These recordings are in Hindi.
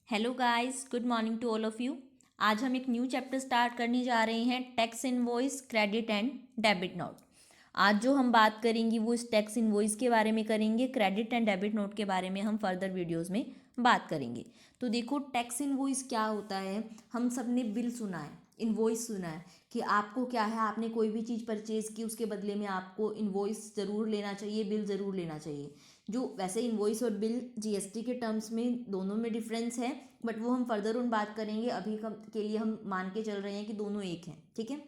Hello guys, good morning to all of you. आज हम एक न्यू चैप्टर स्टार्ट करने जा रहे हैं, tax invoice, credit and debit note. आज जो हम बात करेंगे वो इस टैक्स इनवॉइस के बारे में करेंगे। क्रेडिट एंड डेबिट नोट के बारे में हम फर्दर वीडियोस में बात करेंगे। तो देखो, टैक्स इनवॉइस क्या होता है। हम सब ने बिल सुना है, इनवॉइस सुना है कि आपको क्या है, आपने कोई भी चीज़ परचेज की उसके बदले में आपको इनवॉइस ज़रूर लेना चाहिए, बिल ज़रूर लेना चाहिए। जो वैसे इनवॉइस और बिल जीएसटी के टर्म्स में दोनों में डिफरेंस है, बट वो हम फर्दर उन बात करेंगे। अभी के लिए हम मान के चल रहे हैं कि दोनों एक हैं, ठीक है।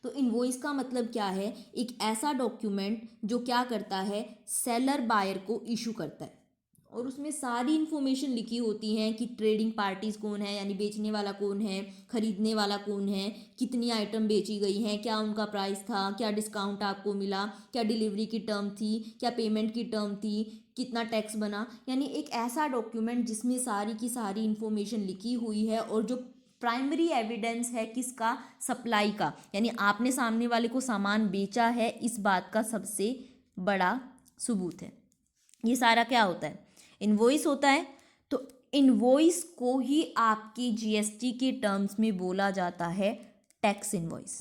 तो इनवॉइस का मतलब क्या है? एक ऐसा डॉक्यूमेंट जो क्या करता है, सेलर बायर को इशू करता है और उसमें सारी इन्फॉर्मेशन लिखी होती हैं कि ट्रेडिंग पार्टीज कौन है, यानी बेचने वाला कौन है, खरीदने वाला कौन है, कितनी आइटम बेची गई हैं, क्या उनका प्राइस था, क्या डिस्काउंट आपको मिला, क्या डिलीवरी की टर्म थी, क्या पेमेंट की टर्म थी, कितना टैक्स बना। यानी एक ऐसा डॉक्यूमेंट जिसमें सारी की सारी इन्फॉर्मेशन लिखी हुई है और जो प्राइमरी एविडेंस है किसका, सप्लाई का, यानी आपने सामने वाले को सामान बेचा है, इस बात का सबसे बड़ा सबूत है। ये सारा क्या होता है, इनवॉइस होता है। तो इनवॉइस को ही आपकी जीएसटी के टर्म्स में बोला जाता है टैक्स इनवॉइस।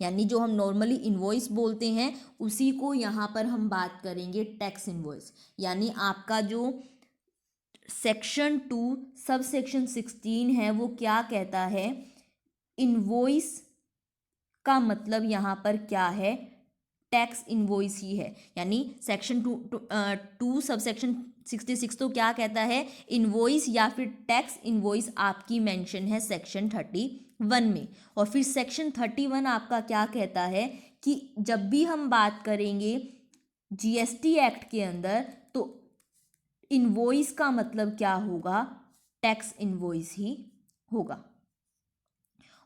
यानी जो हम नॉर्मली इनवॉइस बोलते हैं उसी को यहाँ पर हम बात करेंगे टैक्स इनवॉइस। यानी आपका जो सेक्शन 2 सब सेक्शन 16 है वो क्या कहता है, इनवॉइस का मतलब यहाँ पर क्या है, टैक्स इनवॉइस ही है। यानी सेक्शन 2 सब सेक्शन 66 तो क्या कहता है, इनवॉइस या फिर टैक्स इनवॉइस आपकी मेंशन है सेक्शन 31 में। और फिर सेक्शन 31 आपका क्या कहता है कि जब भी हम बात करेंगे जीएसटी एक्ट के अंदर, तो इनवॉइस का मतलब क्या होगा, टैक्स इनवॉइस ही होगा।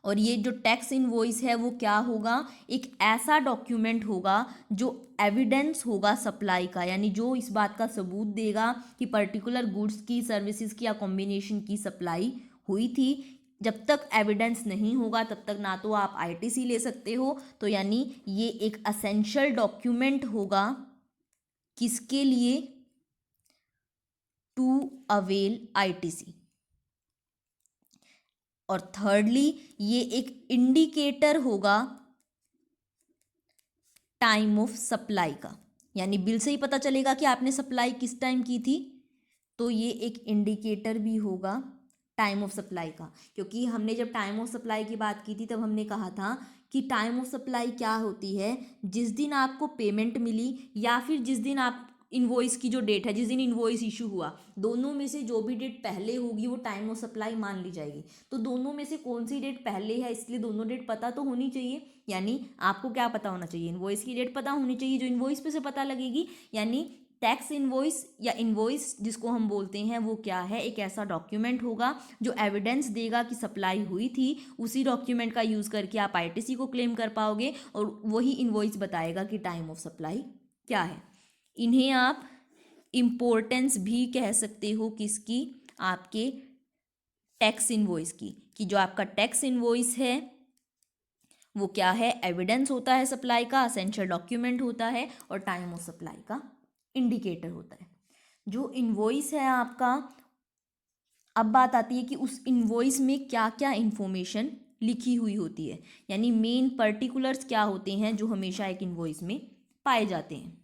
और ये जो टैक्स इनवॉइस है वो क्या होगा, एक ऐसा डॉक्यूमेंट होगा जो एविडेंस होगा सप्लाई का, यानी जो इस बात का सबूत देगा कि पर्टिकुलर गुड्स की, सर्विसेज की या कॉम्बिनेशन की सप्लाई हुई थी। जब तक एविडेंस नहीं होगा तब तक ना तो आप आईटीसी ले सकते हो। तो यानी ये एक असेंशियल डॉक्यूमेंट होगा किसके लिए, टू अवेल आईटीसी। और थर्डली ये एक इंडिकेटर होगा टाइम ऑफ सप्लाई का, यानी बिल से ही पता चलेगा कि आपने सप्लाई किस टाइम की थी, तो ये एक इंडिकेटर भी होगा टाइम ऑफ सप्लाई का। क्योंकि हमने जब टाइम ऑफ सप्लाई की बात की थी तब हमने कहा था कि टाइम ऑफ सप्लाई क्या होती है, जिस दिन आपको पेमेंट मिली या फिर जिस दिन आप इनवॉइस की जो डेट है, जिस दिन इनवॉइस इशू हुआ, दोनों में से जो भी डेट पहले होगी वो टाइम ऑफ सप्लाई मान ली जाएगी। तो दोनों में से कौन सी डेट पहले है, इसलिए दोनों डेट पता तो होनी चाहिए। यानी आपको क्या पता होना चाहिए, इनवॉइस की डेट पता होनी चाहिए जो इनवॉइस पे से पता लगेगी। यानी टैक्स इनवॉइस या इनवॉइस जिसको हम बोलते हैं वो क्या है, एक ऐसा डॉक्यूमेंट होगा जो एविडेंस देगा कि सप्लाई हुई थी। उसी डॉक्यूमेंट का यूज़ करके आप आईटीसी को क्लेम कर पाओगे और वही इनवॉइस बताएगा कि टाइम ऑफ सप्लाई क्या है। इन्हें आप इम्पोर्टेंस भी कह सकते हो किसकी, आपके टैक्स इनवॉइस की, कि जो आपका टैक्स इनवॉइस है वो क्या है, एविडेंस होता है सप्लाई का, असेंशियल डॉक्यूमेंट होता है और टाइम ऑफ सप्लाई का इंडिकेटर होता है। जो इनवॉइस है आपका, अब बात आती है कि उस इनवॉइस में क्या क्या इंफॉर्मेशन लिखी हुई होती है, यानी मेन पर्टिकुलर्स क्या होते हैं जो हमेशा एक इनवॉइस में पाए जाते हैं।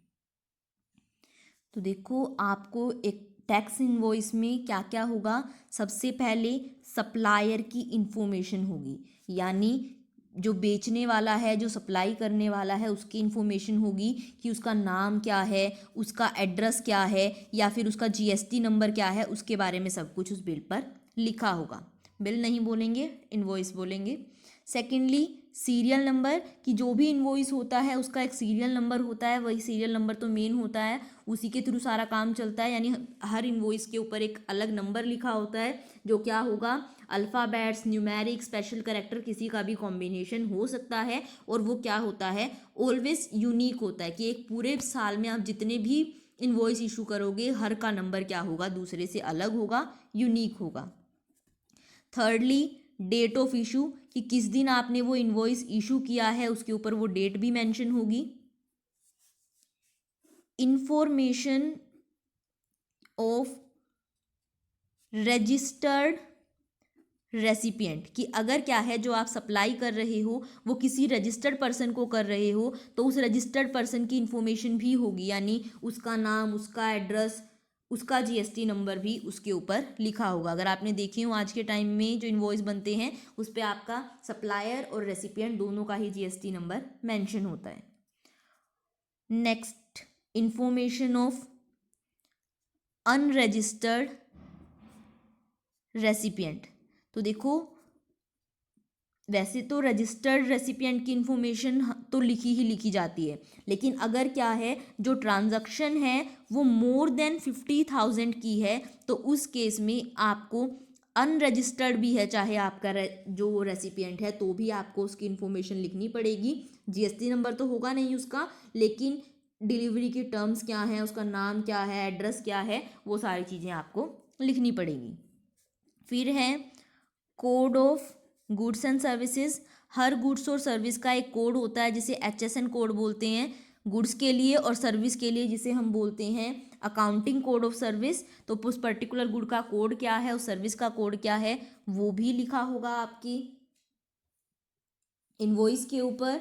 तो देखो, आपको एक टैक्स इनवॉइस में क्या क्या होगा, सबसे पहले सप्लायर की इंफॉर्मेशन होगी, यानी जो बेचने वाला है, जो सप्लाई करने वाला है, उसकी इन्फॉर्मेशन होगी कि उसका नाम क्या है, उसका एड्रेस क्या है, या फिर उसका जीएसटी नंबर क्या है, उसके बारे में सब कुछ उस बिल पर लिखा होगा। बिल नहीं बोलेंगे, इनवॉइस बोलेंगे। सेकेंडली सीरियल नंबर, कि जो भी इनवॉइस होता है उसका एक सीरियल नंबर होता है, वही सीरियल नंबर तो मेन होता है, उसी के थ्रू सारा काम चलता है। यानी हर इनवॉइस के ऊपर एक अलग नंबर लिखा होता है जो क्या होगा, अल्फ़ाबेट्स, न्यूमेरिक, स्पेशल कैरेक्टर, किसी का भी कॉम्बिनेशन हो सकता है। और वो क्या होता है, ऑलवेज यूनिक होता है, कि एक पूरे साल में आप जितने भी इनवॉइस इशू करोगे हर का नंबर क्या होगा, दूसरे से अलग होगा, यूनिक होगा। थर्डली डेट ऑफ इशू, कि किस दिन आपने वो इनवॉइस इशू किया है उसके ऊपर वो डेट भी मेंशन होगी। इंफॉर्मेशन ऑफ रजिस्टर्ड रेसिपिएंट, कि अगर क्या है जो आप सप्लाई कर रहे हो वो किसी रजिस्टर्ड पर्सन को कर रहे हो तो उस रजिस्टर्ड पर्सन की इन्फॉर्मेशन भी होगी, यानी उसका नाम, उसका एड्रेस, उसका जीएसटी नंबर भी उसके ऊपर लिखा होगा। अगर आपने देखे हो आज के टाइम में जो इनवॉइस बनते हैं उस पर आपका सप्लायर और रेसिपिएंट दोनों का ही जीएसटी नंबर मेंशन होता है। Next, information of unregistered recipient. तो देखो, वैसे तो रजिस्टर्ड रेसिपिएंट की इन्फॉर्मेशन तो लिखी ही लिखी जाती है, लेकिन अगर क्या है जो ट्रांजैक्शन है वो मोर देन 50,000 की है तो उस केस में आपको अनरजिस्टर्ड भी है चाहे आपका जो रेसिपिएंट है तो भी आपको उसकी इन्फॉर्मेशन लिखनी पड़ेगी। जीएसटी नंबर तो होगा नहीं उसका, लेकिन डिलीवरी की टर्म्स क्या हैं, उसका नाम क्या है, एड्रेस क्या है, वो सारी चीज़ें आपको लिखनी पड़ेगी। फिर है code of goods and services. Her goods और सर्विस का एक कोड होता है जिसे HSN कोड बोलते हैं गुड्स के लिए, और सर्विस के लिए जिसे हम बोलते हैं अकाउंटिंग कोड ऑफ सर्विस। तो उस पर्टिकुलर गुड का कोड क्या है, उस सर्विस का कोड क्या है, वो भी लिखा होगा आपकी इनवॉइस के ऊपर।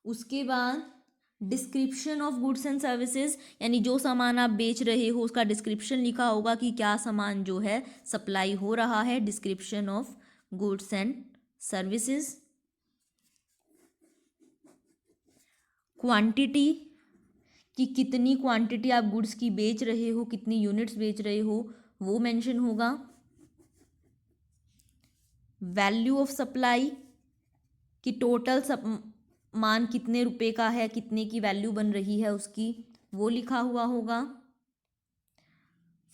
उसके बाद description of goods and services, यानी जो सामान आप बेच रहे हो उसका डिस्क्रिप्शन लिखा होगा कि क्या सामान जो है सप्लाई हो रहा है, description of goods and services. Quantity, कि कितनी क्वांटिटी आप गुड्स की बेच रहे हो, कितनी यूनिट्स बेच रहे हो, वो मेंशन होगा। वैल्यू ऑफ सप्लाई, कि टोटल मान कितने रुपए का है, कितने की वैल्यू बन रही है उसकी, वो लिखा हुआ होगा।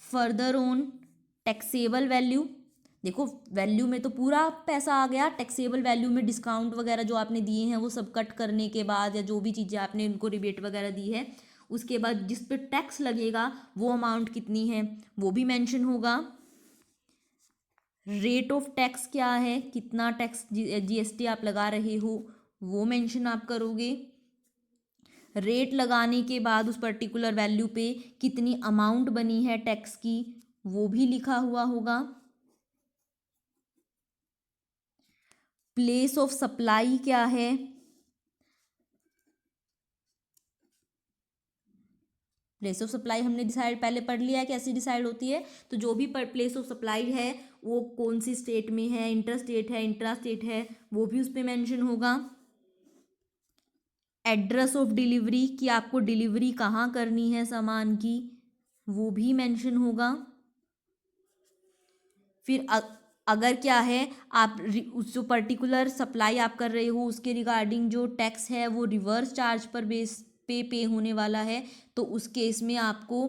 फर्दर ऑन टैक्सेबल वैल्यू, देखो वैल्यू में तो पूरा पैसा आ गया, टैक्सेबल वैल्यू में डिस्काउंट वगैरह जो आपने दिए हैं वो सब कट करने के बाद, या जो भी चीज़ें आपने उनको रिबेट वगैरह दी है उसके बाद जिस पे टैक्स लगेगा वो अमाउंट कितनी है वो भी मेंशन होगा। रेट ऑफ टैक्स क्या है, कितना टैक्स जीएसटी आप लगा रहे हो वो मेंशन आप करोगे। रेट लगाने के बाद उस पर्टिकुलर वैल्यू पे कितनी अमाउंट बनी है टैक्स की वो भी लिखा हुआ होगा। प्लेस ऑफ सप्लाई क्या है, प्लेस ऑफ सप्लाई हमने डिसाइड पहले पढ़ लिया है कैसे डिसाइड होती है। तो जो भी प्लेस ऑफ सप्लाई है वो कौन सी स्टेट में है, इंटर स्टेट है, इंट्रा स्टेट है, वो भी उस पर मेंशन होगा। एड्रेस ऑफ डिलीवरी, कि आपको डिलीवरी कहाँ करनी है सामान की, वो भी मेंशन होगा। फिर अगर क्या है आप उस जो पर्टिकुलर सप्लाई आप कर रहे हो उसके रिगार्डिंग जो टैक्स है वो रिवर्स चार्ज पर बेस पे होने वाला है, तो उस केस में आपको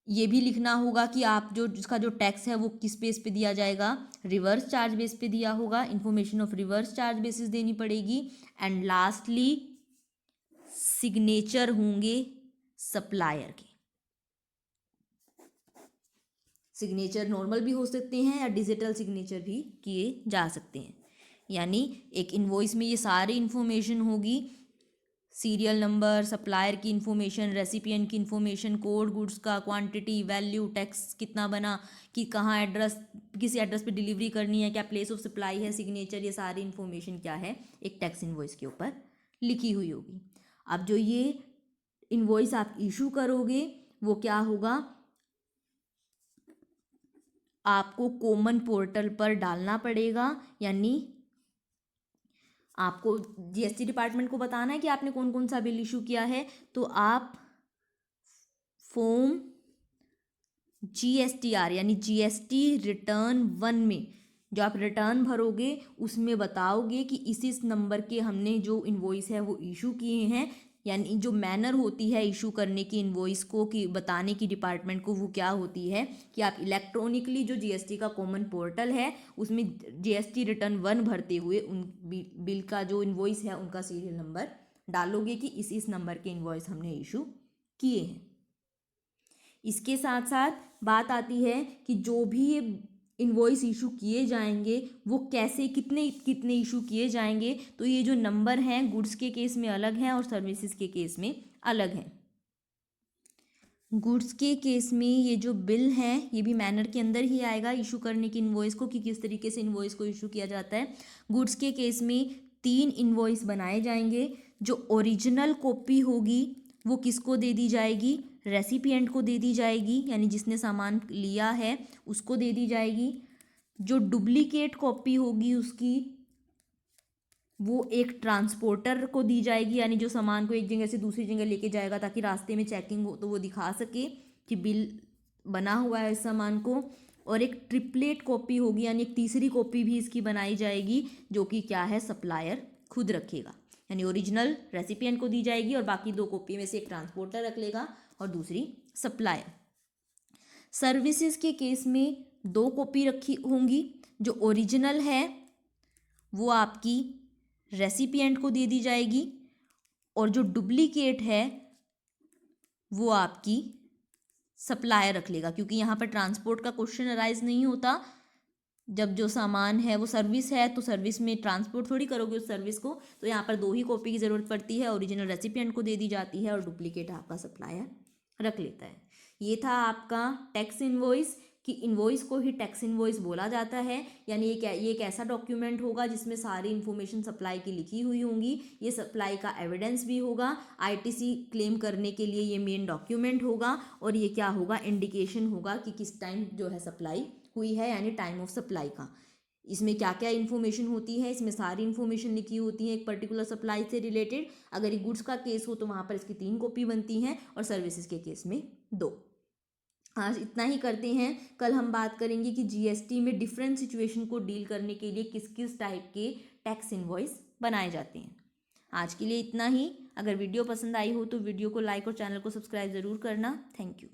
ये भी लिखना होगा कि आप जो जिसका जो टैक्स है वो किस बेस पे दिया जाएगा, रिवर्स चार्ज बेस पे दिया होगा। Information of reverse charge basis देनी पड़ेगी। एंड लास्टली सिग्नेचर होंगे सप्लायर के। सिग्नेचर नॉर्मल भी हो सकते हैं या डिजिटल सिग्नेचर भी किए जा सकते हैं। यानी एक इनवॉइस में ये सारी इन्फॉर्मेशन होगी, सीरियल नंबर, सप्लायर की इन्फॉर्मेशन, रेसिपिएंट की इन्फॉर्मेशन, कोड गुड्स का, क्वांटिटी, वैल्यू, टैक्स कितना बना, कि कहाँ एड्रेस, किसी एड्रेस पे डिलीवरी करनी है, क्या प्लेस ऑफ सप्लाई है, सिग्नेचर, ये सारी इन्फॉर्मेशन क्या है एक टैक्स इनवॉइस के ऊपर लिखी हुई होगी। अब जो ये इनवॉइस आप इशू करोगे वो क्या होगा, आपको कॉमन पोर्टल पर डालना पड़ेगा, यानी आपको जीएसटी डिपार्टमेंट को बताना है कि आपने कौन कौन सा बिल इशू किया है। तो आप फॉर्म GSTR यानी GST रिटर्न 1 में जो आप रिटर्न भरोगे उसमें बताओगे कि इस नंबर के हमने जो इनवॉइस है वो इशू किए हैं, यानी जो मैनर होती है इशू करने की इनवॉइस को कि बताने की डिपार्टमेंट को वो क्या होती है कि आप इलेक्ट्रॉनिकली जो जीएसटी का कॉमन पोर्टल है उसमें जीएसटी रिटर्न 1 भरते हुए उन बिल का जो इनवॉइस है उनका सीरियल नंबर डालोगे कि इस नंबर के इनवॉइस हमने इशू किए हैं। इसके साथ साथ बात आती है कि जो भी ये इनवॉइस इशू किए जाएंगे वो कैसे कितने कितने इशू किए जाएंगे, तो ये जो नंबर हैं गुड्स के केस में अलग हैं और सर्विसेज के केस में अलग हैं। गुड्स के केस में ये जो बिल है ये भी मैनर के अंदर ही आएगा इशू करने की इनवॉइस को, कि किस तरीके से इनवॉइस को इशू किया जाता है। गुड्स के केस में 3 इनवॉइस बनाए जाएंगे। जो ओरिजिनल कॉपी होगी वो किसको दे दी जाएगी? रेसिपिएंट को दे दी जाएगी, यानी जिसने सामान लिया है उसको दे दी जाएगी। जो डुप्लीकेट कॉपी होगी उसकी वो एक ट्रांसपोर्टर को दी जाएगी, यानी जो सामान को एक जगह से दूसरी जगह लेके जाएगा ताकि रास्ते में चेकिंग हो तो वो दिखा सके कि बिल बना हुआ है इस सामान को। और एक ट्रिपलेट कॉपी होगी, यानी एक तीसरी कॉपी भी इसकी बनाई जाएगी जो कि क्या है, सप्लायर खुद रखेगा। यानी ओरिजिनल रेसिपिएंट को दी जाएगी और बाकी 2 कॉपी में से एक ट्रांसपोर्टर रख लेगा और दूसरी सप्लायर। सर्विसेज के केस में 2 कॉपी रखी होंगी। जो ओरिजिनल है वो आपकी रेसिपिएंट को दे दी जाएगी और जो डुप्लीकेट है वो आपकी सप्लायर रख लेगा, क्योंकि यहाँ पर ट्रांसपोर्ट का क्वेश्चन अराइज नहीं होता। जब जो सामान है वो सर्विस है तो सर्विस में ट्रांसपोर्ट थोड़ी करोगे उस सर्विस को, तो यहाँ पर 2 ही कॉपी की ज़रूरत पड़ती है। ओरिजिनल रेसिपिएंट को दे दी जाती है और डुप्लीकेट आपका सप्लायर रख लेता है। ये था आपका टैक्स इनवॉइस, कि इनवॉइस को ही टैक्स इनवॉइस बोला जाता है। यानी ये एक ऐसा डॉक्यूमेंट होगा जिसमें सारी इन्फॉर्मेशन सप्लाई की लिखी हुई होंगी। ये सप्लाई का एविडेंस भी होगा। आईटीसी क्लेम करने के लिए ये मेन डॉक्यूमेंट होगा और ये क्या होगा, इंडिकेशन होगा कि किस टाइम जो है सप्लाई हुई है, यानी टाइम ऑफ सप्लाई का। इसमें क्या क्या इन्फॉर्मेशन होती है, इसमें सारी इन्फॉर्मेशन लिखी होती है एक पर्टिकुलर सप्लाई से रिलेटेड। अगर ये गुड्स का केस हो तो वहाँ पर इसकी 3 कॉपी बनती हैं और सर्विसेज के केस में 2। आज इतना ही करते हैं। कल हम बात करेंगे कि जीएसटी में डिफरेंट सिचुएशन को डील करने के लिए किस किस टाइप के टैक्स इनवॉइस बनाए जाते हैं। आज के लिए इतना ही। अगर वीडियो पसंद आई हो तो वीडियो को लाइक और चैनल को सब्सक्राइब ज़रूर करना। Thank you.